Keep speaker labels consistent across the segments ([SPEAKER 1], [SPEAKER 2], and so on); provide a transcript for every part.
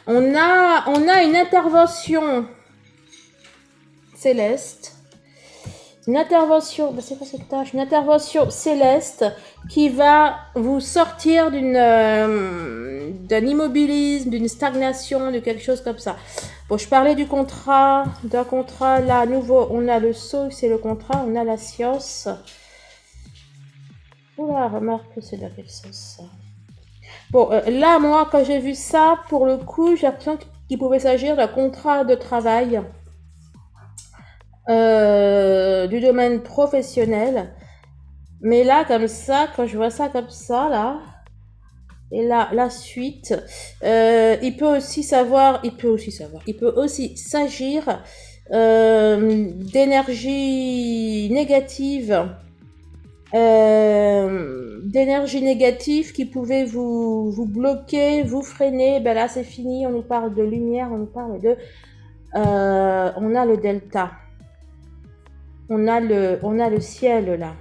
[SPEAKER 1] On a une intervention céleste. Une intervention, c'est quoi cette tâche? Une intervention céleste qui va vous sortir d'un immobilisme, d'une stagnation, de quelque chose comme ça. Bon, je parlais d'un contrat là, à nouveau, on a le sceau, c'est le contrat, on a la science. Oula, remarque que c'est dans quel sens ça? Bon, là, moi, quand j'ai vu ça, pour le coup, j'ai l'impression qu'il pouvait s'agir d'un contrat de travail. Du domaine professionnel, mais là comme ça, quand je vois ça comme ça là, et là la suite, il peut aussi s'agir d'énergie négative, qui pouvait vous bloquer, vous freiner. Ben là c'est fini, on nous parle de lumière, on nous parle de on a le delta. On a le ciel là.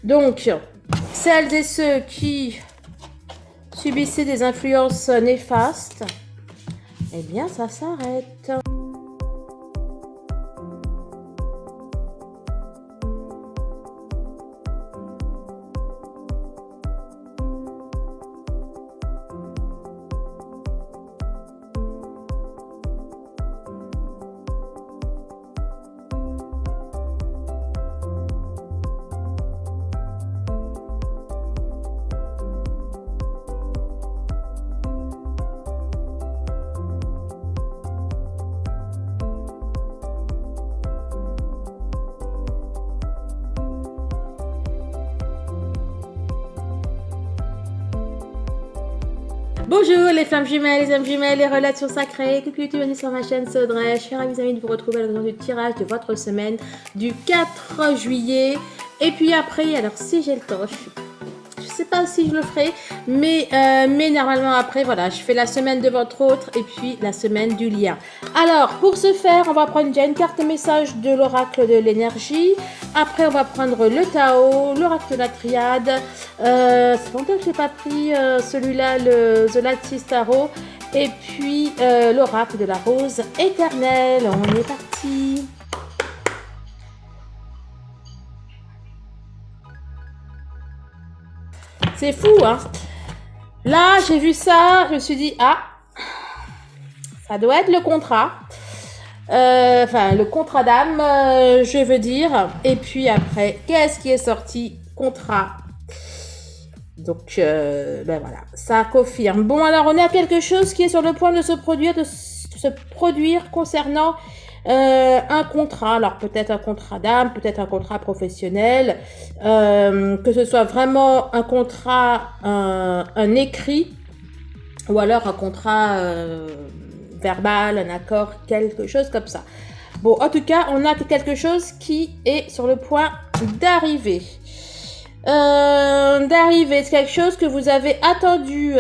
[SPEAKER 1] Donc, celles et ceux qui subissaient des influences néfastes, eh bien, ça s'arrête. Bonjour les femmes jumelles, les âmes jumelles, les relations sacrées. Coucou YouTube, bienvenue sur ma chaîne Sodré. Je suis ravie mes amis de vous retrouver à l'occasion du tirage de votre semaine du 4 juillet. Et puis après, alors si j'ai le temps, je sais pas si je le ferai, mais normalement après, voilà, je fais la semaine de votre autre et puis la semaine du lien. Alors, pour ce faire, on va prendre déjà une carte message de l'oracle de l'énergie. Après, on va prendre le Tao, l'oracle de la triade. C'est longtemps que je n'ai pas pris celui-là, le The Lattice Tarot. Et puis, l'oracle de la rose éternelle. On est parti. C'est fou, hein. Là, j'ai vu ça, je me suis dit, ah, ça doit être le contrat. Enfin, le contrat d'âme, je veux dire. Et puis après, qu'est-ce qui est sorti? Contrat. Donc, ben voilà, ça confirme. Bon, alors, on a quelque chose qui est sur le point de se produire concernant un contrat. Alors, peut-être un contrat d'âme, peut-être un contrat professionnel. Que ce soit vraiment un contrat, un écrit, ou alors un contrat verbal, un accord, quelque chose comme ça. Bon, en tout cas, on a quelque chose qui est sur le point d'arriver. C'est quelque chose que vous avez attendu.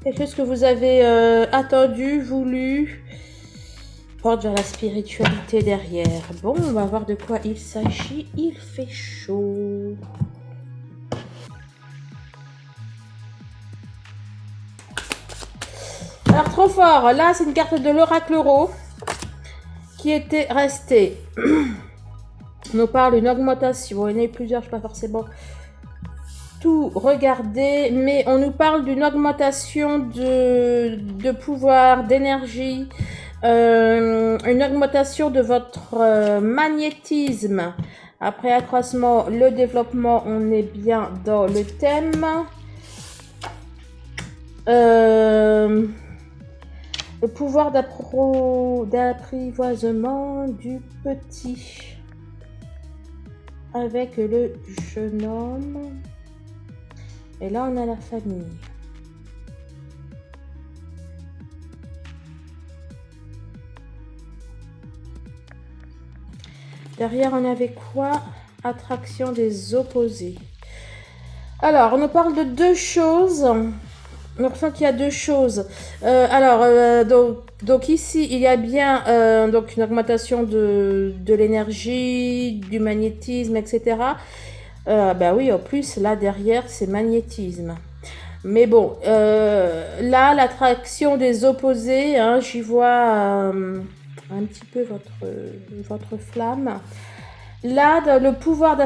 [SPEAKER 1] Quelque chose que vous avez attendu, voulu. Porte vers la spiritualité derrière. Bon, on va voir de quoi il s'agit. Il fait chaud. Alors, trop fort. Là, c'est une carte de l'oracle Euro qui était restée. On nous parle d'une augmentation. Il y en a plusieurs, je ne sais pas forcément tout regarder, mais on nous parle d'une augmentation de pouvoir, d'énergie, une augmentation de votre magnétisme. Après accroissement, le développement, on est bien dans le thème. Le pouvoir d'apprivoisement du petit avec le jeune homme. Et là, on a la famille. Derrière, on avait quoi? Attraction des opposés. Alors, on nous parle de deux choses. On ressent qu'il y a deux choses. Donc ici, il y a bien donc une augmentation de l'énergie, du magnétisme, etc. Bah oui, en plus, là, derrière, c'est magnétisme. Mais bon, là, l'attraction des opposés, hein, j'y vois un petit peu votre flamme. Là, dans le pouvoir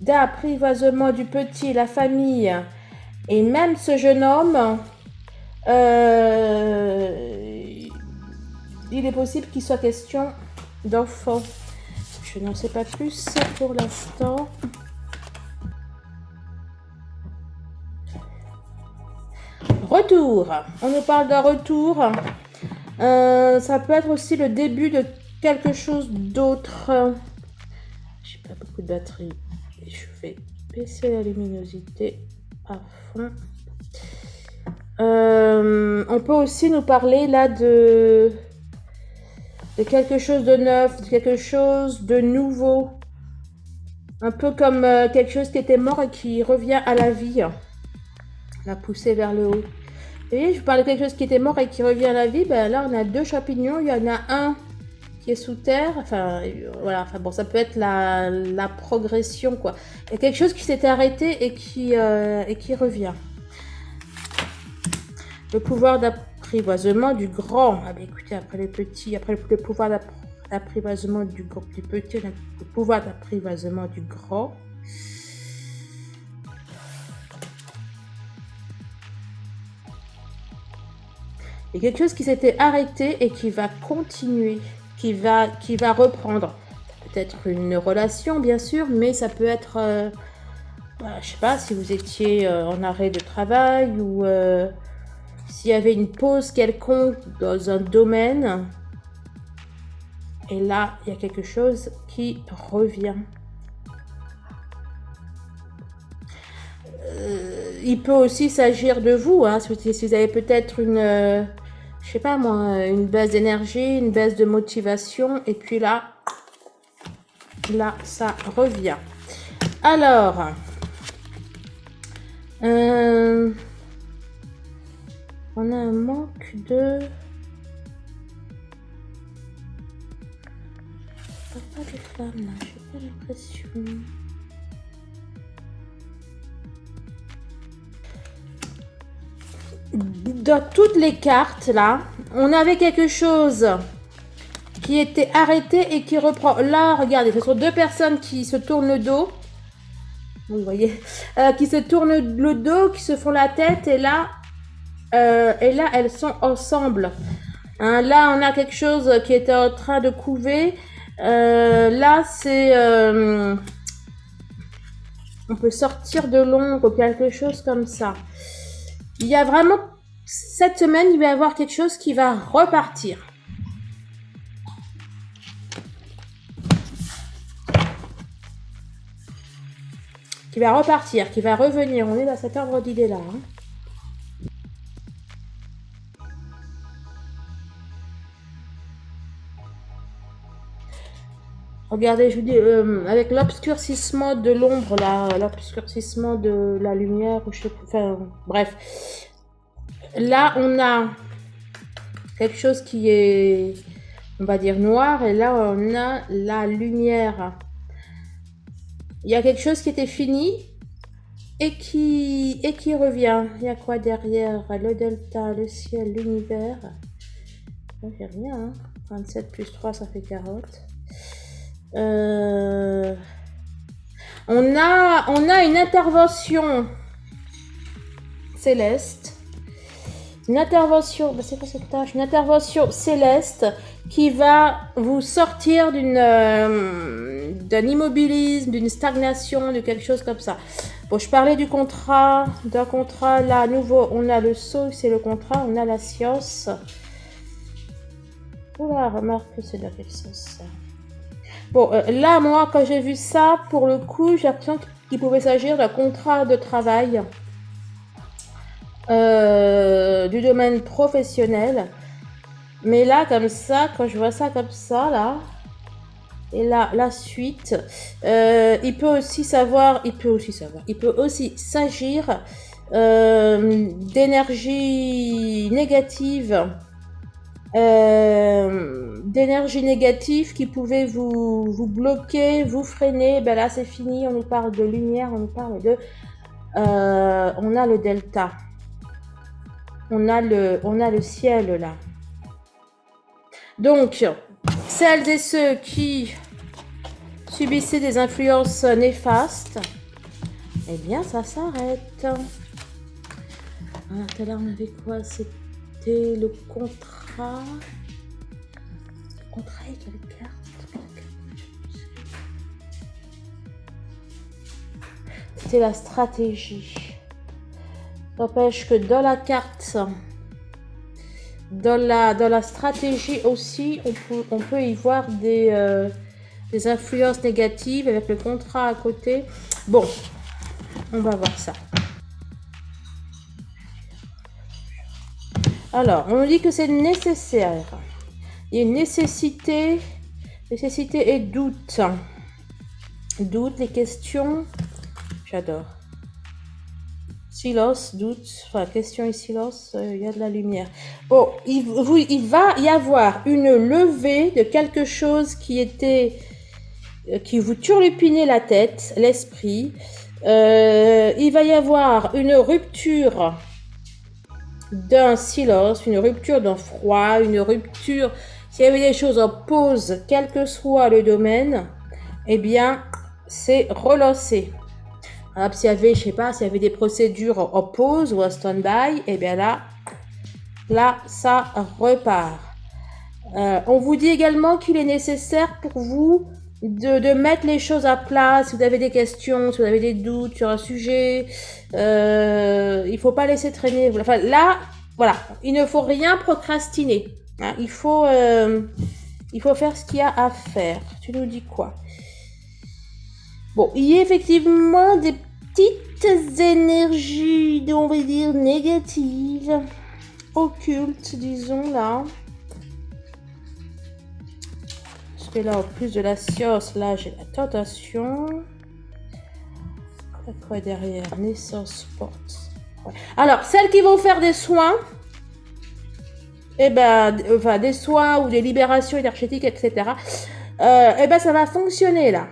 [SPEAKER 1] d'apprivoisement du petit, la famille, et même ce jeune homme, il est possible qu'il soit question d'enfant. Je n'en sais pas plus pour l'instant. Retour. On nous parle d'un retour. Ça peut être aussi le début de quelque chose d'autre. J'ai pas beaucoup de batterie. Je vais baisser la luminosité à fond. On peut aussi nous parler là de quelque chose de neuf, de quelque chose de nouveau. Un peu comme quelque chose qui était mort et qui revient à la vie. La pousser vers le haut. Vous voyez, je vous parle de quelque chose qui était mort et qui revient à la vie. Ben là, on a deux champignons. Il y en a un qui est sous terre. Enfin, voilà. Enfin, bon, ça peut être la progression, quoi. Il y a quelque chose qui s'était arrêté et qui revient. Le pouvoir d'apprivoisement du grand. Ah ben, écoutez, après le petit, après le pouvoir d'apprivoisement du petit, on a le pouvoir d'apprivoisement du grand. Il y a quelque chose qui s'était arrêté et qui va continuer, qui va reprendre. Peut-être une relation, bien sûr, mais ça peut être, je sais pas, si vous étiez en arrêt de travail ou s'il y avait une pause quelconque dans un domaine. Et là, il y a quelque chose qui revient. Il peut aussi s'agir de vous, hein, si vous avez peut-être une... je sais pas moi, une baisse d'énergie, une baisse de motivation, et puis là, ça revient. Alors, on a un manque de... Pas de flamme là, j'ai pas l'impression. Dans toutes les cartes là, on avait quelque chose qui était arrêté et qui reprend. Là, regardez, ce sont deux personnes qui se tournent le dos. Vous voyez, qui se tournent le dos, qui se font la tête, et là, elles sont ensemble. Hein, là, on a quelque chose qui était en train de couver. Là, c'est... on peut sortir de l'ombre, quelque chose comme ça. Il y a vraiment... Cette semaine, il va y avoir quelque chose qui va repartir. Qui va repartir, qui va revenir. On est dans cet ordre d'idées-là. Hein. Regardez, je vous dis, avec l'obscurcissement de l'ombre, l'obscurcissement de la lumière, je sais pas, enfin, bref. Là, on a quelque chose qui est, on va dire, noir, et là, on a la lumière. Il y a quelque chose qui était fini et qui revient. Il y a quoi derrière? Le delta, le ciel, l'univers. Il n'y a rien, hein. 27 plus 3, ça fait 40. On a une intervention céleste. Une intervention, c'est quoi cette tâche? Une intervention céleste qui va vous sortir d'un immobilisme, d'une stagnation, de quelque chose comme ça. Bon, je parlais d'un contrat, là, à nouveau, on a le sceau, c'est le contrat, on a la science. Oula, remarque que c'est dans quel sens ça? Bon, là, moi, quand j'ai vu ça, pour le coup, j'ai l'impression qu'il pouvait s'agir d'un contrat de travail du domaine professionnel. Mais là, comme ça, quand je vois ça comme ça, là, et là, la suite, il peut aussi s'agir d'énergie négative. D'énergie négative qui pouvait vous bloquer, vous freiner. Ben là, c'est fini. On nous parle de lumière, on nous parle de... on a le delta. on a le ciel là. Donc, celles et ceux qui subissaient des influences néfastes, eh bien, ça s'arrête. Alors, tout à l'heure, on avait quoi? C'était le contrat. Le contrat avec la carte. C'était la stratégie. N'empêche que dans la carte, dans la stratégie aussi, on peut y voir des influences négatives avec le contrat à côté. Bon, on va voir ça. Alors, on nous dit que c'est nécessaire. Il y a une nécessité et doute. Doute, les questions. J'adore. Silence, doute, enfin, question et silence, il y a de la lumière. Bon, il va y avoir une levée de quelque chose qui vous turlupinait la tête, l'esprit. Il va y avoir une rupture d'un silence, une rupture d'un froid, une rupture, s'il y avait des choses en pause, quel que soit le domaine, eh bien, c'est relancé. Alors, s'il y avait, je sais pas, s'il y avait des procédures en pause ou en stand-by, eh bien là, ça repart. On vous dit également qu'il est nécessaire pour vous de mettre les choses à plat. Si vous avez des questions, si vous avez des doutes sur un sujet, il faut pas laisser traîner. Enfin, là, voilà, il ne faut rien procrastiner. Hein, il faut faire ce qu'il y a à faire. Tu nous dis quoi? Bon, il y a effectivement des petites énergies, on va dire, négatives, occultes, disons, là. Parce que là, en plus de la science, là, j'ai la tentation. Quoi derrière? Naissance, porte. Ouais. Alors, celles qui vont faire des soins, eh ben, enfin, des soins ou des libérations énergétiques, etc., eh ben, ça va fonctionner, là.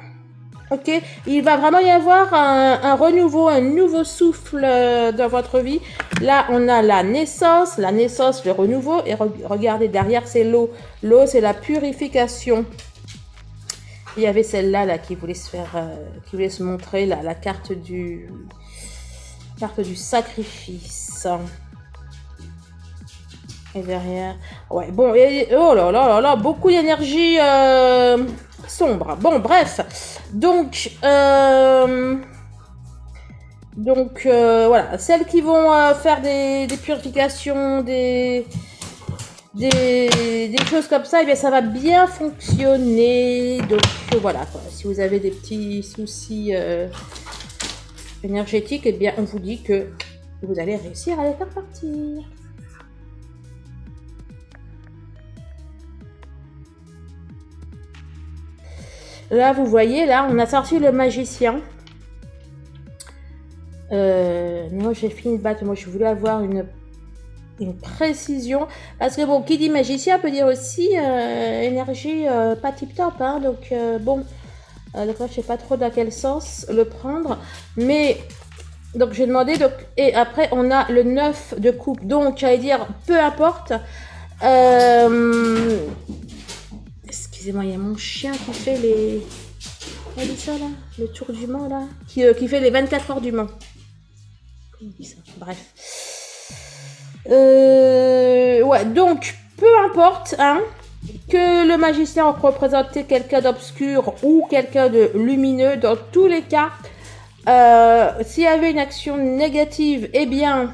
[SPEAKER 1] Ok, il va vraiment y avoir un renouveau, un nouveau souffle dans votre vie. Là, on a la naissance, le renouveau. Et regardez, derrière, c'est l'eau. L'eau, c'est la purification. Il y avait celle-là là, qui voulait se montrer la carte du sacrifice. Et derrière, ouais, bon, oh là là là, beaucoup d'énergie sombre. Bon, bref. Donc voilà, celles qui vont faire des purifications, des choses comme ça, eh bien ça va bien fonctionner. Donc voilà, quoi. Si vous avez des petits soucis énergétiques, eh bien on vous dit que vous allez réussir à les faire partir. Là, vous voyez, là, on a sorti le magicien. Moi, j'ai fini de battre. Moi, je voulais avoir une précision. Parce que, bon, qui dit magicien peut dire aussi énergie pas tip-top. Hein, donc, bon, donc là, je sais pas trop dans quel sens le prendre. Mais, donc, j'ai demandé. Donc, et après, on a le 9 de coupe. Donc, j'allais dire, peu importe. Excusez-moi, il y a mon chien qui fait les... On dit ça là? Le tour du Mans là? Qui fait les 24 heures du Mans. Comment on dit ça? Bref. Ouais, donc, peu importe, hein, que le magicien représente quelqu'un d'obscur ou quelqu'un de lumineux, dans tous les cas, s'il y avait une action négative, eh bien,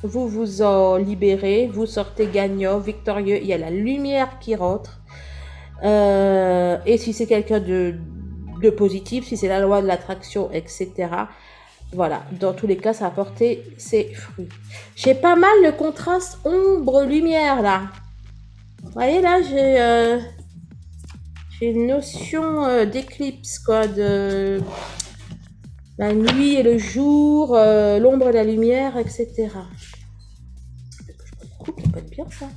[SPEAKER 1] vous vous en libérez, vous sortez gagnant, victorieux, il y a la lumière qui rentre. Et si c'est quelqu'un de positif, si c'est la loi de l'attraction, etc. Voilà, dans tous les cas, ça a porté ses fruits. J'ai pas mal le contraste ombre-lumière là. Vous voyez là, j'ai une notion d'éclipse, quoi, de la nuit et le jour, l'ombre et la lumière, etc. Ça peut être bien ça.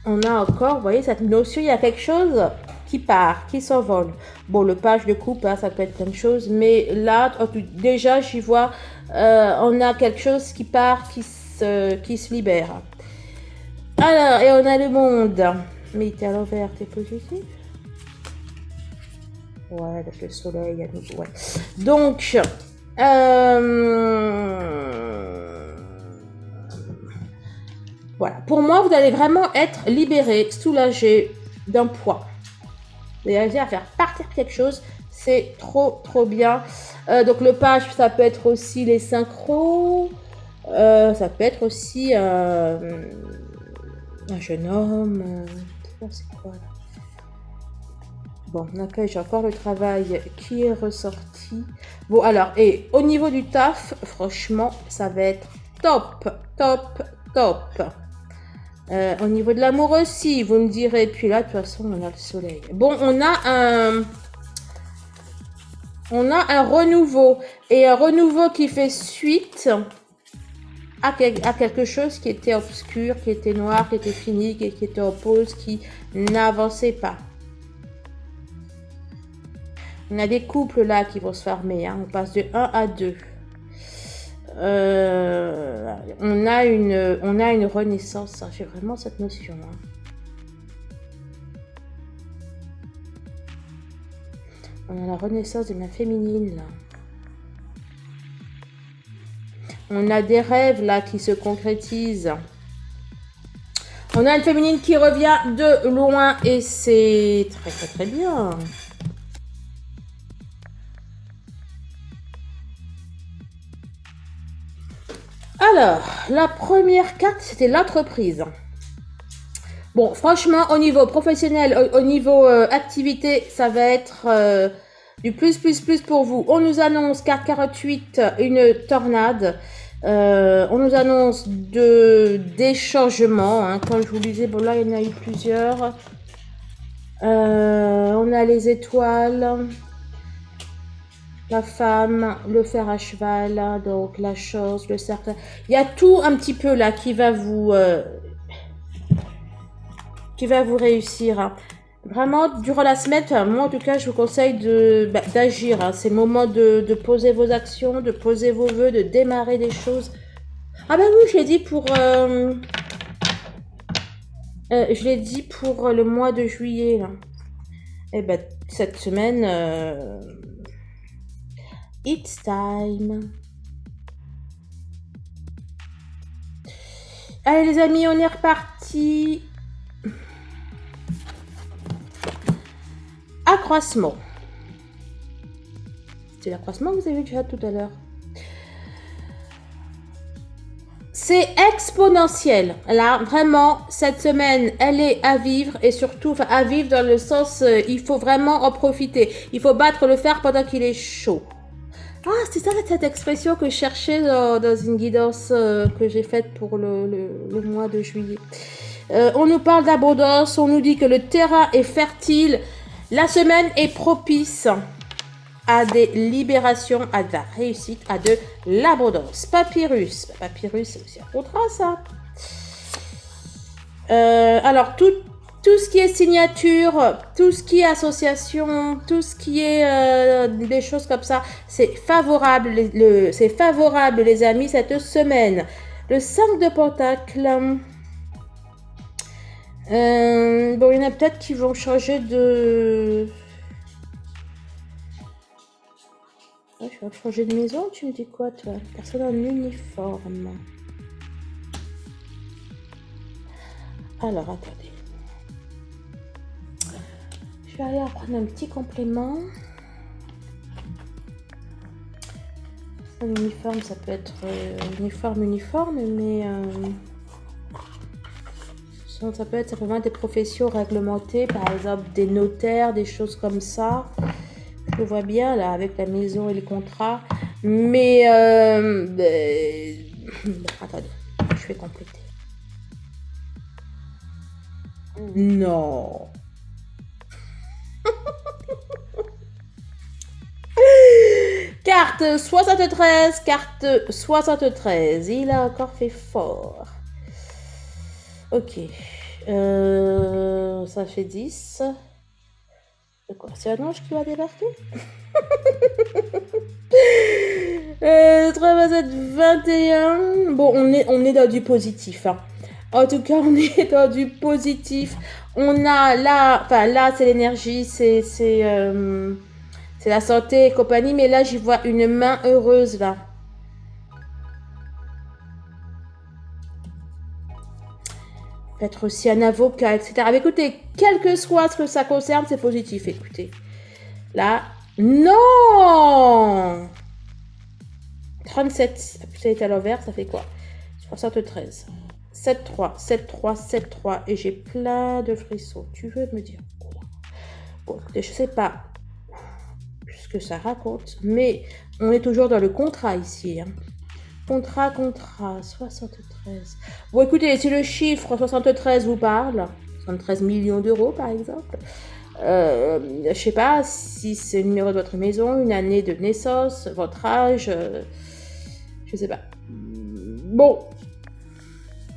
[SPEAKER 1] On a encore, vous voyez, cette notion, il y a quelque chose qui part, qui s'envole. Bon, le page de coupe, hein, ça peut être plein de choses. Mais là, déjà, j'y vois, on a quelque chose qui part, qui se libère. Alors, et on a le monde. Mais t'es à l'envers, t'es positif? Ouais, avec le soleil à nouveau, ouais. Donc, voilà. Pour moi, vous allez vraiment être libéré, soulagé d'un poids. Vous allez réussir à faire partir quelque chose. C'est trop, trop bien. Donc, le page, ça peut être aussi les synchros. Ça peut être aussi un jeune homme. C'est quoi là? Bon, ok, j'ai encore le travail qui est ressorti. Bon, alors, et au niveau du taf, franchement, ça va être top, top, top. Au niveau de l'amour aussi, vous me direz. Puis là, de toute façon, on a le soleil. Bon, on a un renouveau. Et un renouveau qui fait suite à quelque chose qui était obscur, qui était noir, qui était fini, qui était en pause, qui n'avançait pas. On a des couples là qui vont se former. Hein. On passe de 1 à 2. On a une renaissance. Hein. J'ai vraiment cette notion. Hein. On a la renaissance de la féminine. Là. On a des rêves là qui se concrétisent. On a une féminine qui revient de loin et c'est très très très bien. Alors, la première carte, c'était l'entreprise. Bon, franchement, au niveau professionnel, au niveau activité, ça va être du plus pour vous. On nous annonce, carte 48, une tornade. On nous annonce des changements. Hein. Comme je vous disais, bon là, il y en a eu plusieurs. On a les étoiles. La femme, le fer à cheval, donc la chose, le cercle. Il y a tout un petit peu là qui va vous réussir. Hein. Vraiment, durant la semaine, moi en tout cas, je vous conseille d'agir. Hein. C'est le moment de poser vos actions, de poser vos vœux, de démarrer des choses. Ah ben oui, je l'ai dit pour le mois de juillet. Là. Et ben cette semaine. It's time. Allez les amis, on est reparti. Accroissement. C'est l'accroissement que vous avez vu déjà tout à l'heure. C'est exponentiel. Là, vraiment, cette semaine, elle est à vivre et surtout à vivre dans le sens, il faut vraiment en profiter. Il faut battre le fer pendant qu'il est chaud. Ah, c'est ça cette expression que je cherchais dans une guidance que j'ai faite pour le mois de juillet. On nous parle d'abondance, on nous dit que le terrain est fertile, la semaine est propice à des libérations, à de la réussite, à de l'abondance. Papyrus, papyrus c'est aussi un contrat ça. Alors tout ce qui est signature, tout ce qui est association, tout ce qui est des choses comme ça, c'est favorable, c'est favorable les amis cette semaine. Le 5 de Pentacles. Bon, il y en a peut-être qui vont changer de... Oh, je vais changer de maison, tu me dis quoi toi? Personne en uniforme. Alors, attendez. Je vais aller prendre un petit complément. Un uniforme, ça peut être uniforme, mais ça peut être simplement des professions réglementées, par exemple des notaires, des choses comme ça. Je le vois bien là avec la maison et les contrats, mais attendez, je vais compléter. Non. Carte 73, carte 73. Il a encore fait fort. Ok. Ça fait 10. C'est quoi? C'est un ange qui va débarquer? 3, 7, 21. Bon, on est dans du positif. Hein. En tout cas, on est dans du positif. On a là, enfin là, c'est l'énergie, c'est la santé et compagnie. Mais là, j'y vois une main heureuse là. Peut-être aussi un avocat, etc. Mais écoutez, quel que soit ce que ça concerne, c'est positif. Écoutez, là, non. 37, ça est à l'envers, ça fait quoi? 73. 7, 3, 7, 3, 7, 3. Et j'ai plein de frissons. Tu veux me dire quoi? Bon, écoutez, je sais pas ce que ça raconte, mais on est toujours dans le contrat ici. Hein. Contrat, 73. Bon, écoutez, si le chiffre 73 vous parle, 73 millions d'euros par exemple, je sais pas si c'est le numéro de votre maison, une année de naissance, votre âge, je sais pas. Bon.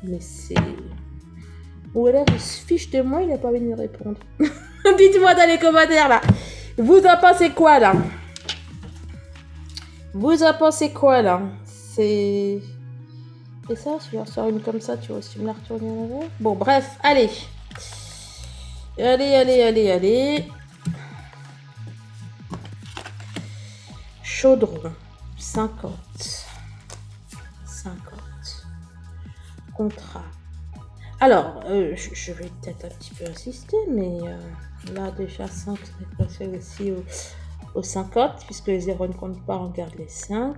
[SPEAKER 1] Mais c'est... Ou alors il se fiche de moi, il n'a pas envie de me répondre. Dites-moi dans les commentaires là. Vous en pensez quoi là? Vous en pensez quoi là? C'est ça, si je ressors une comme ça, tu vas aussi me la retourner à l'envers. Bon, bref, allez. Allez. Chaudron, 50. Contrat. Alors, je vais peut-être un petit peu insister, mais là déjà 5, c'est passé aussi au 50, puisque les 0 ne comptent pas, on garde les 5.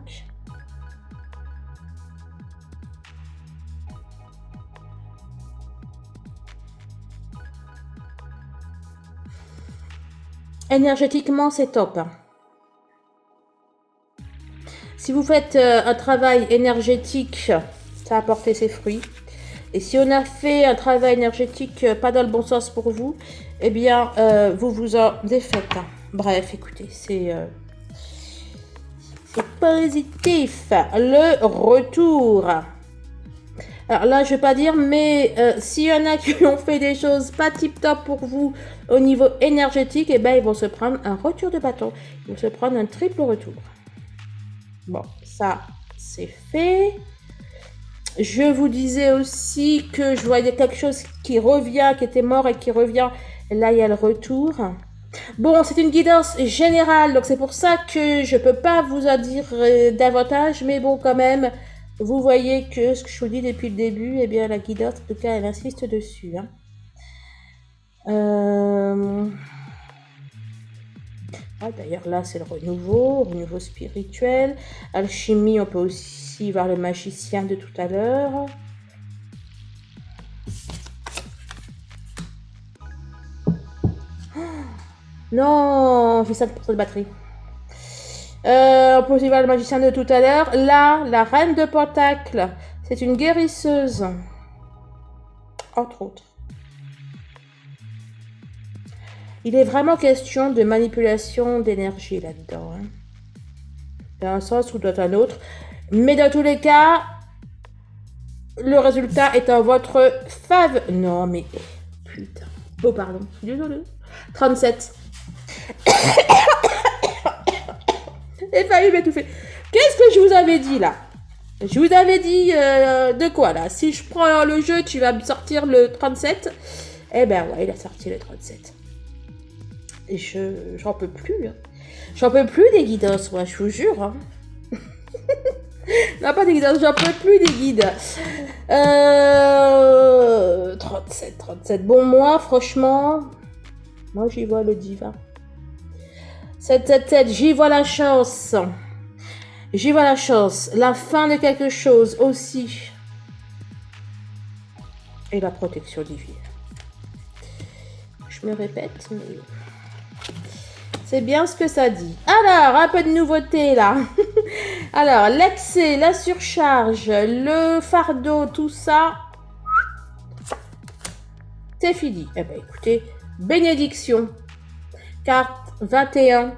[SPEAKER 1] Énergétiquement, c'est top. Hein. Si vous faites un travail énergétique, ça a porté ses fruits. Et si on a fait un travail énergétique pas dans le bon sens pour vous, eh bien, vous vous en défaites. Hein. Bref, écoutez, c'est positif. Le retour. Alors là, je vais pas dire, mais s'il y en a qui ont fait des choses pas tip-top pour vous au niveau énergétique, eh ben, ils vont se prendre un retour de bâton. Ils vont se prendre un triple retour. Bon, ça, c'est fait. Je vous disais aussi que je voyais quelque chose qui revient, qui était mort et qui revient. Là, il y a le retour. Bon, c'est une guidance générale, donc c'est pour ça que je peux pas vous en dire davantage, mais bon, quand même, vous voyez que ce que je vous dis depuis le début, eh bien, la guidance, en tout cas, elle insiste dessus. Hein. Ah, d'ailleurs, là, c'est le renouveau spirituel. Alchimie, on peut aussi voir le magicien de tout à l'heure. Non, j'ai 5% de batterie. On peut aussi voir le magicien de tout à l'heure. Là, la reine de Pentacle, c'est une guérisseuse. Entre autres. Il est vraiment question de manipulation d'énergie là-dedans. Hein. Dans un sens ou dans un autre. Mais dans tous les cas, le résultat est en votre faveur. Non, mais... Putain. Oh, pardon. Désolé. 37. J'ai failli m'étouffer. Qu'est-ce que je vous avais dit là? Je vous avais dit de quoi là? Si je prends le jeu, tu vas me sortir le 37. Eh ben ouais, il a sorti le 37. Et j'en peux plus. Hein. J'en peux plus des guidances, moi, je vous jure. Hein. Non, pas des guidances, j'en peux plus des guides. 37. Bon, moi, franchement, moi, j'y vois le divin. 7, j'y vois la chance. J'y vois la chance. La fin de quelque chose aussi. Et la protection divine. Je me répète, mais... C'est bien ce que ça dit. Alors, un peu de nouveauté là. Alors, l'excès, la surcharge, le fardeau, tout ça, c'est fini. Eh bien, écoutez, bénédiction. Carte 21.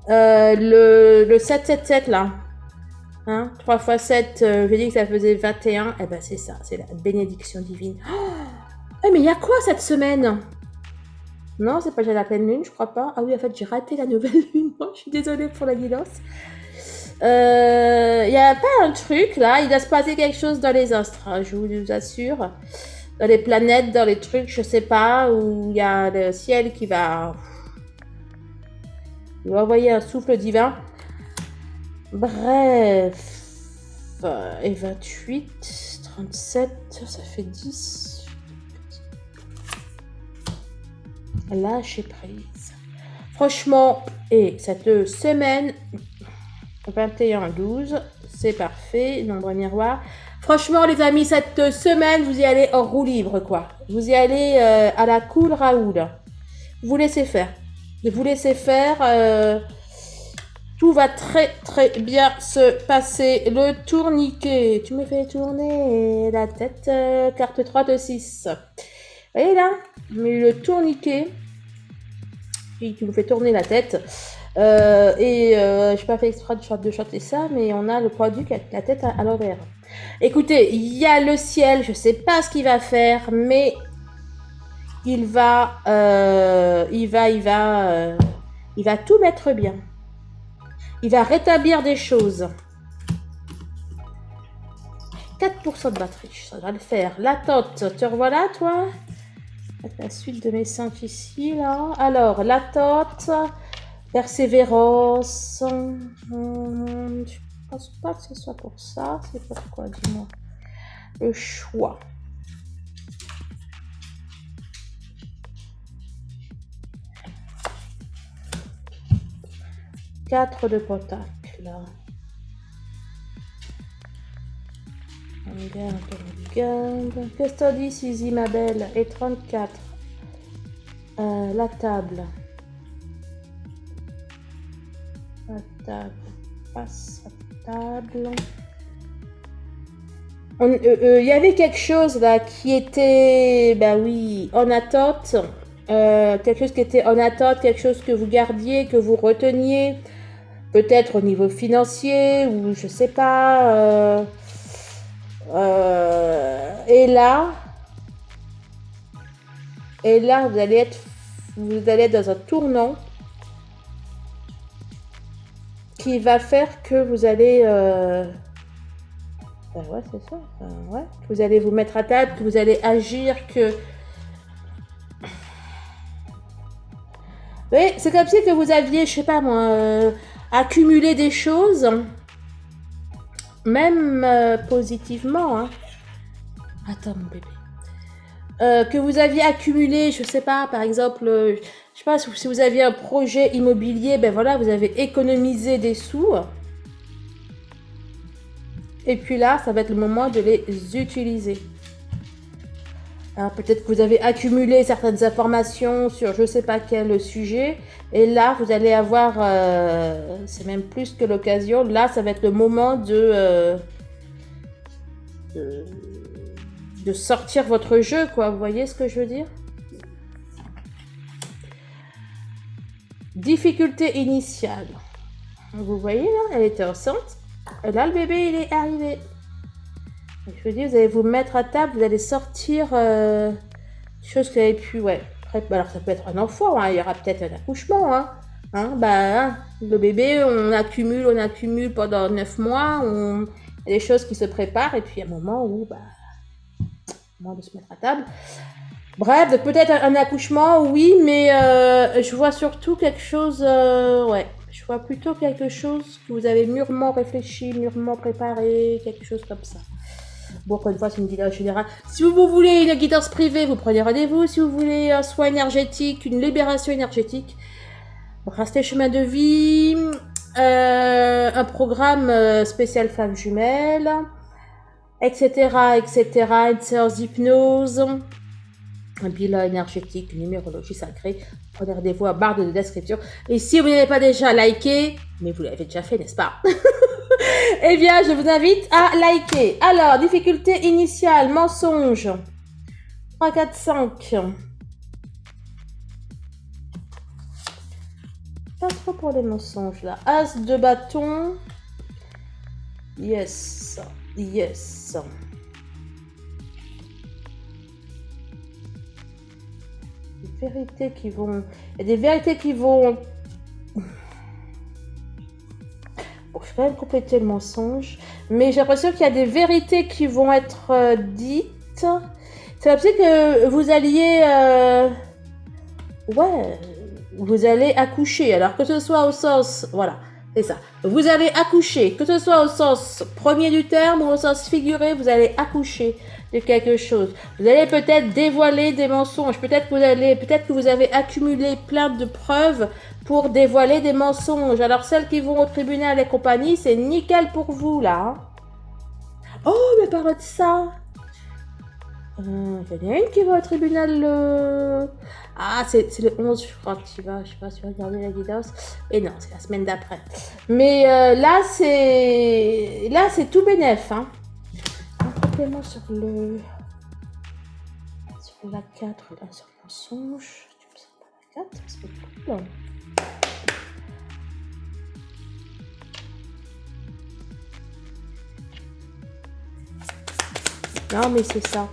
[SPEAKER 1] Le 777 là. Hein, 3 x 7, j'ai dit que ça faisait 21. Eh bien, c'est ça, c'est la bénédiction divine. Oh, mais il y a quoi cette semaine? Non, c'est pas déjà la pleine lune, je crois pas. Ah oui, en fait, j'ai raté la nouvelle lune. Moi, je suis désolée pour la guidance. Il y a pas un truc là, il doit se passer quelque chose dans les astres, hein, je vous assure. Dans les planètes, dans les trucs, je sais pas, où il y a le ciel qui va envoyer un souffle divin. Bref. Et 28, 37, ça fait 10. Lâcher prise. Franchement, et cette semaine, 21-12, c'est parfait, nombre miroir. Franchement, les amis, cette semaine, vous y allez en roue libre, quoi. Vous y allez à la cool Raoul. Vous laissez faire. Vous laissez faire. Tout va très très bien se passer. Le tourniquet. Tu me fais tourner la tête. Carte 3 de 6. Et là, le tourniquet. Puis tu me fais tourner la tête. Je n'ai pas fait exprès de chanter ça, mais on a le produit qui a la tête à l'envers. Écoutez, il y a le ciel, je ne sais pas ce qu'il va faire, mais il va tout mettre bien. Il va rétablir des choses. 4% de batterie, ça va le faire. La tote, te revoilà, toi? La suite de mes 5 ici, là. Alors, la tote, persévérance. Je pense pas que ce soit pour ça. C'est pourquoi, dis-moi. Le choix. Quatre de pentacles. On regarde. Qu'est-ce que t'as dit, Suzy, ma belle? Et 34. La table. La table. Passe à table. Il y avait quelque chose là qui était, bah oui, en attente. Quelque chose qui était en attente, quelque chose que vous gardiez, que vous reteniez. Peut-être au niveau financier ou je sais pas. Et là, vous allez être dans un tournant qui va faire que vous allez, ouais, c'est ça, ouais, que vous allez vous mettre à table, que vous allez agir, que, oui, c'est comme si que vous aviez, je sais pas moi, accumulé des choses, même positivement, hein. Attends, mon bébé. Que vous aviez accumulé, je sais pas, par exemple, je sais pas, si vous aviez un projet immobilier, ben voilà, vous avez économisé des sous. Et puis là, ça va être le moment de les utiliser. Alors peut-être que vous avez accumulé certaines informations sur je sais pas quel sujet. Et là, vous allez avoir, c'est même plus que l'occasion, là, ça va être le moment de sortir votre jeu, quoi. Vous voyez ce que je veux dire? Difficulté initiale. Vous voyez là, elle était enceinte. Et là, le bébé, il est arrivé. Je veux dire, vous allez vous mettre à table, vous allez sortir chose que vous avez pu, ouais. Alors ça peut être un enfant, hein, il y aura peut-être un accouchement, hein. Le bébé, on accumule pendant 9 mois, il y a des choses qui se préparent, et puis il y a un moment où, moment de se mettre à table. Bref, peut-être un accouchement, oui, mais je vois surtout quelque chose, ouais. Je vois plutôt quelque chose que vous avez mûrement réfléchi, mûrement préparé, quelque chose comme ça. Bon, encore une fois, c'est une guidance générale. Si vous voulez une guidance privée, vous prenez rendez-vous. Si vous voulez un soin énergétique, une libération énergétique, restez chemin de vie, un programme spécial femme jumelle, etc., une séance d'hypnose, un bilan énergétique, une numérologie sacrée. Prenez rendez-vous à barre de description. Et si vous n'avez pas déjà liké, mais vous l'avez déjà fait, n'est-ce pas? Eh bien, je vous invite à liker. Alors, difficulté initiale, mensonge. 3, 4, 5. Pas trop pour les mensonges, là. As de bâton. Yes. Yes. vérités qui vont... Il y a des vérités qui vont... Bon, je vais quand même compléter le mensonge. Mais j'ai l'impression qu'il y a des vérités qui vont être dites. C'est possible que vous alliez... Ouais, vous allez accoucher. Alors que ce soit au sens... Voilà, c'est ça. Vous allez accoucher. Que ce soit au sens premier du terme ou au sens figuré, vous allez accoucher de quelque chose. Vous allez peut-être dévoiler des mensonges. Peut-être que vous avez accumulé plein de preuves pour dévoiler des mensonges. Alors celles qui vont au tribunal et compagnie, c'est nickel pour vous là. Hein. Oh, mais parle de ça. Il y en a une qui va au tribunal le... Ah, c'est le 11, je crois que tu vas. Je sais pas si tu vas regarder la vidéo. Et non, c'est la semaine d'après. Mais là, c'est tout bénef. Hein. Complément sur la 4, là, sur le mensonge. Tu me sens pas la 4, c'est cool. Non, mais c'est ça.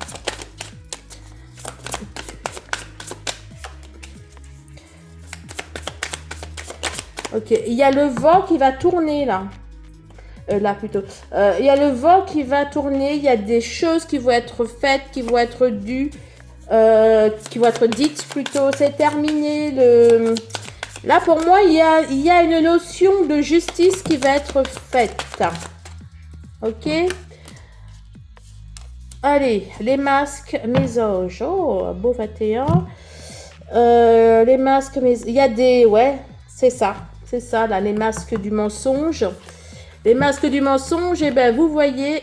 [SPEAKER 1] Ok, il y a le vent qui va tourner là. Là plutôt. Il y a le vent qui va tourner. Il y a des choses qui vont être faites, qui vont être dues, qui vont être dites plutôt. C'est terminé. Là pour moi, il y a une notion de justice qui va être faite. Ok. Allez, les masques, mésoges. Oh, beau 21. Les masques, il y a des... Ouais, c'est ça. C'est ça, là, les masques du mensonge. Les masques du mensonge, eh ben, vous voyez...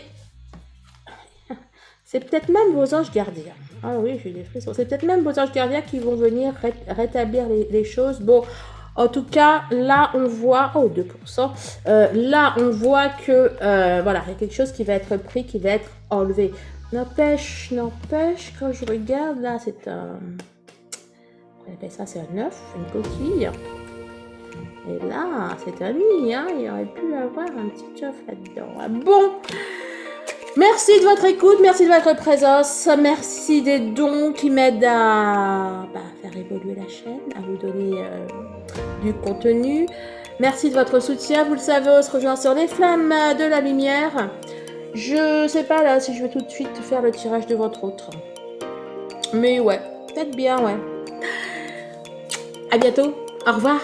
[SPEAKER 1] C'est peut-être même vos anges gardiens. Ah oui, j'ai des frissons. C'est peut-être même vos anges gardiens qui vont venir rétablir les choses. Bon, en tout cas, là, on voit... Oh, 2%. Là, on voit que... voilà, il y a quelque chose qui va être pris, qui va être enlevé. N'empêche, quand je regarde, là, c'est un... On appelle ça, c'est un œuf, une coquille. Et là, c'est un nid, hein. Il aurait pu avoir un petit œuf là-dedans. Bon, merci de votre écoute, merci de votre présence, merci des dons qui m'aident à faire évoluer la chaîne, à vous donner du contenu. Merci de votre soutien, vous le savez, on se rejoint sur les flammes de la lumière. Je sais pas là si je vais tout de suite faire le tirage de votre autre. Mais ouais, peut-être bien, ouais. À bientôt, au revoir.